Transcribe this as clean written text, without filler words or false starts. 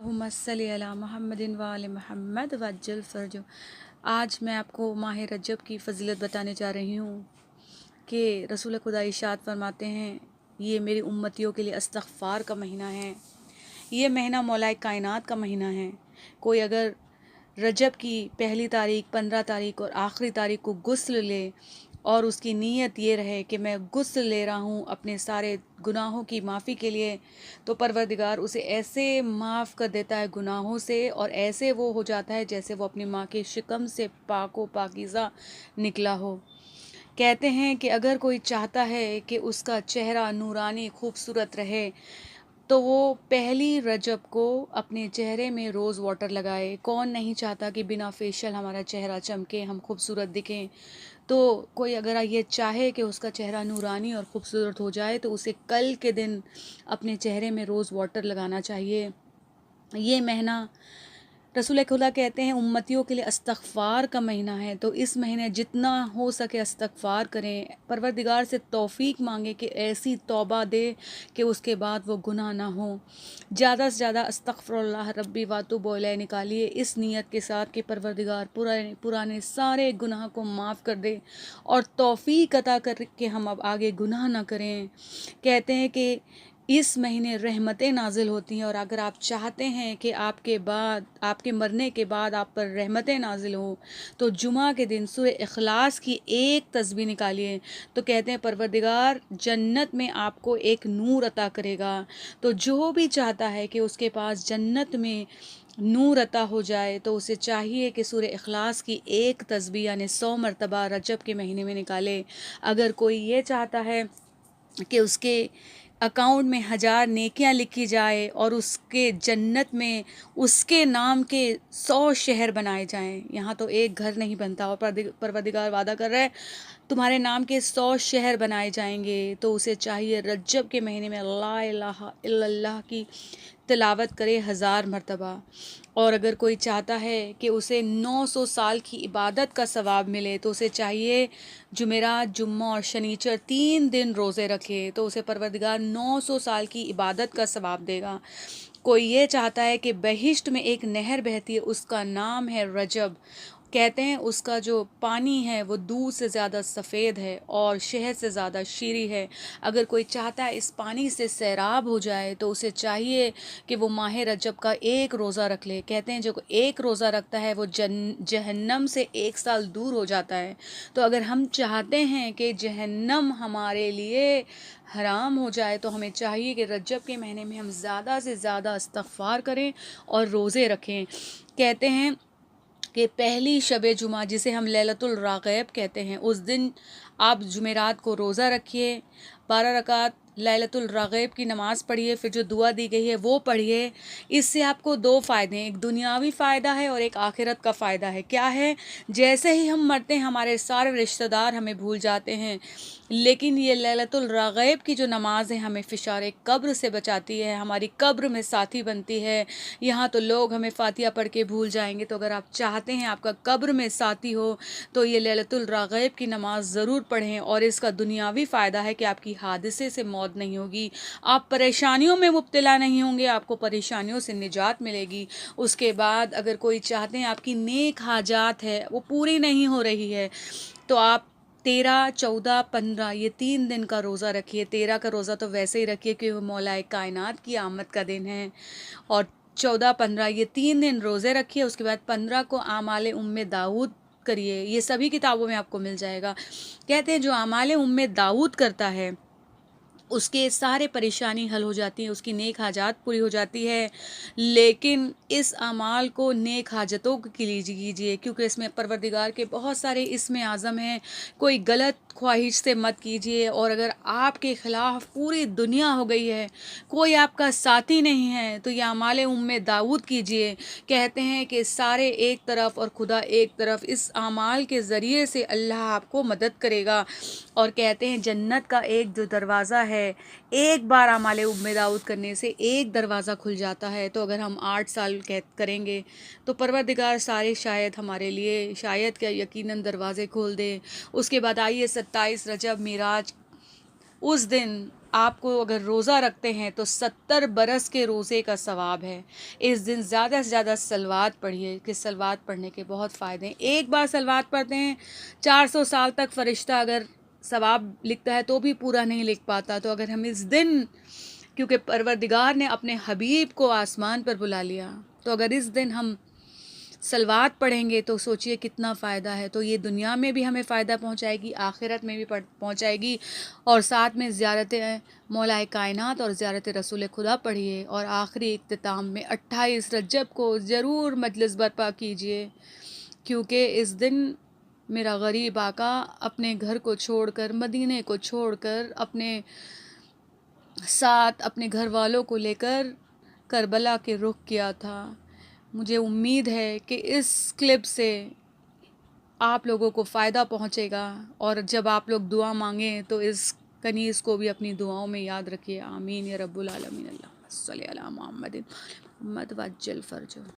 हुम्मस्सल्ली अला मुहम्मदिन व आले मुहम्मद वज्जल फ़रजो। आज मैं आपको माह रजब की फ़जीलत बताने जा रही हूँ कि रसूल खुदा इरशाद फरमाते हैं, ये मेरी उम्मतियों के लिए इस्तग़फ़ार का महीना है। ये महीना मौलाए कायनात का महीना है। कोई अगर रजब की पहली तारीख, 15 तारीख और आखिरी तारीख को गुस्ल ले और उसकी नीयत ये रहे कि मैं गुस्ल ले रहा हूँ अपने सारे गुनाहों की माफ़ी के लिए, तो परवरदिगार उसे ऐसे माफ़ कर देता है गुनाहों से, और ऐसे वो हो जाता है जैसे वो अपनी माँ के शिकम से पाको पाकीज़ा निकला हो। कहते हैं कि अगर कोई चाहता है कि उसका चेहरा नूरानी खूबसूरत रहे, तो वो पहली रजब को अपने चेहरे में रोज़ वाटर लगाए। कौन नहीं चाहता कि बिना फेशियल हमारा चेहरा चमके, हम खूबसूरत दिखें। तो कोई अगर ये चाहे कि उसका चेहरा नूरानी और ख़ूबसूरत हो जाए, तो उसे कल के दिन अपने चेहरे में रोज़ वाटर लगाना चाहिए। ये महीना रसूल खुदा कहते हैं उम्मतियों के लिए इस्तग़फ़ार का महीना है, तो इस महीने जितना हो सके इस्तग़फ़ार करें। परवरदिगार से तौफ़ीक मांगे कि ऐसी तौबा दे कि उसके बाद वो गुनाह ना हो। ज़्यादा से ज़्यादा अस्तग़फ़िरुल्लाह रब्बी व अतूबु इलैह निकालिए, इस नीयत के साथ कि परवरदिगार पुराने सारे गुनाह को माफ़ कर दे और तौफ़ीक अता कर के हम अब आगे गुनाह ना करें। कहते हैं कि इस महीने रहमतें नाजिल होती हैं, और अगर आप चाहते हैं कि आपके मरने के बाद आप पर रहमतें नाजिल हों, तो जुमा के दिन सूरह इखलास की एक तस्बीह निकालिए। तो कहते हैं परवरदिगार जन्नत में आपको एक नूर अता करेगा। तो जो भी चाहता है कि उसके पास जन्नत में नूर अता हो जाए, तो उसे चाहिए कि सूरह इखलास की एक तस्बीह यानी 100 मरतबा रजब के महीने में निकाले। अगर कोई ये चाहता है कि उसके अकाउंट में 1000 नेकियां लिखी जाए और उसके जन्नत में उसके नाम के 100 शहर बनाए जाएं, यहाँ तो एक घर नहीं बनता, और परवरदिगार वादा कर रहा है तुम्हारे नाम के 100 शहर बनाए जाएंगे। तो उसे चाहिए रजब के महीने में ला इलाहा इल्लल्लाह की तिलावत करे 1000 मरतबा। और अगर कोई चाहता है कि उसे 900 साल की इबादत का सवाब मिले, तो उसे चाहिए जुमेरात, जुम्मा और शनीचर 3 दिन रोज़े रखे, तो उसे परवरदिगार 900 साल की इबादत का सवाब देगा। कोई ये चाहता है कि बहिश्त में एक नहर बहती है, उसका नाम है रजब। कहते हैं उसका जो पानी है वो दूध से ज़्यादा सफ़ेद है और शहद से ज़्यादा शीरी है। अगर कोई चाहता है इस पानी से सैराब हो जाए, तो उसे चाहिए कि वो माह रजब का एक रोज़ा रख ले। कहते हैं जो एक रोज़ा रखता है वो जहन्नम से 1 साल दूर हो जाता है। तो अगर हम चाहते हैं कि जहन्नम हमारे लिए हराम हो जाए, तो हमें चाहिए कि रजब के महीने में हम ज़्यादा से ज़्यादा इस्तग़फ़ार करें और रोज़े रखें। कहते हैं कि पहली शब जुमा, जिसे हम लैलतुल राग़ैब कहते हैं, उस दिन आप जुमेरात को रोज़ा रखिए, 12 रकात लैलतुल राग़ैब की नमाज़ पढ़िए, फिर जो दुआ दी गई है वो पढ़िए। इससे आपको 2 फ़ायदे हैं, एक दुनियावी फ़ायदा है और एक आखिरत का फ़ायदा है। क्या है? जैसे ही हम मरते हैं हमारे सारे रिश्तेदार हमें भूल जाते हैं, लेकिन ये लैलतुल राग़ैब की जो नमाज़ है हमें फ़िशारे कब्र से बचाती है, हमारी कब्र में साथी बनती है। यहाँ तो लोग हमें फ़ातिहा पढ़ के भूल जाएंगे, तो अगर आप चाहते हैं आपका कब्र में साथी हो, तो ये लैलतुल राग़ैब की नमाज़ ज़रूर पढ़ें। और इसका दुनियावी फ़ायदा है कि आपकी हादसे से मौत नहीं होगी, आप परेशानियों में मुब्तला नहीं होंगे, आपको परेशानियों से निजात मिलेगी। उसके बाद अगर कोई चाहते हैं आपकी नेक हाजात है वो पूरी नहीं हो रही है, तो आप 13, 14, 15 ये 3 दिन का रोज़ा रखिए। 13 का रोज़ा तो वैसे ही रखिए कि वो मौलाए कायनात की आमद का दिन है, और 14, 15 ये 3 दिन रोज़े रखिए। उसके बाद 15 को आमाले उम्मे दाऊद करिए, ये सभी किताबों में आपको मिल जाएगा। कहते हैं जो आमाले उम्मे दाऊद करता है उसके सारे परेशानी हल हो जाती है, उसकी नेक हाजात पूरी हो जाती है। लेकिन इस अमाल को नेक हाजतों के लिए कीजिए, क्योंकि इसमें परवरदिगार के बहुत सारे इसमें आज़म हैं। कोई गलत ख्वाहिश से मत कीजिए, और अगर आपके ख़िलाफ़ पूरी दुनिया हो गई है, कोई आपका साथी नहीं है, तो यह अमाल उम्मे दाऊद कीजिए। कहते हैं कि सारे एक तरफ और खुदा एक तरफ, इस अमाल के ज़रिए से अल्लाह आपको मदद करेगा। और कहते हैं जन्नत का एक जो दरवाज़ा है, एक बार आमाले उम्मे दाऊद करने से एक दरवाज़ा खुल जाता है। तो अगर हम 8 साल करेंगे, तो परवरदिगार सारे शायद हमारे लिए शायद क्या यकीनन दरवाज़े खोल दे। उसके बाद आइए 27 रजब मिराज, उस दिन आपको अगर रोज़ा रखते हैं तो 70 बरस के रोज़े का सवाब है। इस दिन ज़्यादा से ज़्यादा सलवात पढ़िए कि सलवात पढ़ने के बहुत फ़ायदे हैं। एक बार सलवात पढ़ते हैं 400 साल तक फ़रिश्ता अगर सवाब लिखता है तो भी पूरा नहीं लिख पाता। तो अगर हम इस दिन, क्योंकि परवरदिगार ने अपने हबीब को आसमान पर बुला लिया, तो अगर इस दिन हम सलवात पढ़ेंगे तो सोचिए कितना फ़ायदा है। तो ये दुनिया में भी हमें फ़ायदा पहुंचाएगी, आखिरत में भी पहुंचाएगी। और साथ में ज़ियारत मौलाए कायनात और ज़ियारत रसूल खुदा पढ़िए। और आखिरी इख्तिताम में 28 रजब को ज़रूर मजलिस बर्पा कीजिए, क्योंकि इस दिन मेरा गरीब आका अपने घर को छोड़कर, मदीने को छोड़कर, अपने साथ अपने घर वालों को लेकर करबला के रुख किया था। मुझे उम्मीद है कि इस क्लिप से आप लोगों को फ़ायदा पहुंचेगा। और जब आप लोग दुआ मांगें तो इस कनीज़ को भी अपनी दुआओं में याद रखिए। आमीन या रब्बुल आलमीन। अल्लाहुम्मा सल्ली अला मुहम्मदिन वअज्जल फ़रजहू।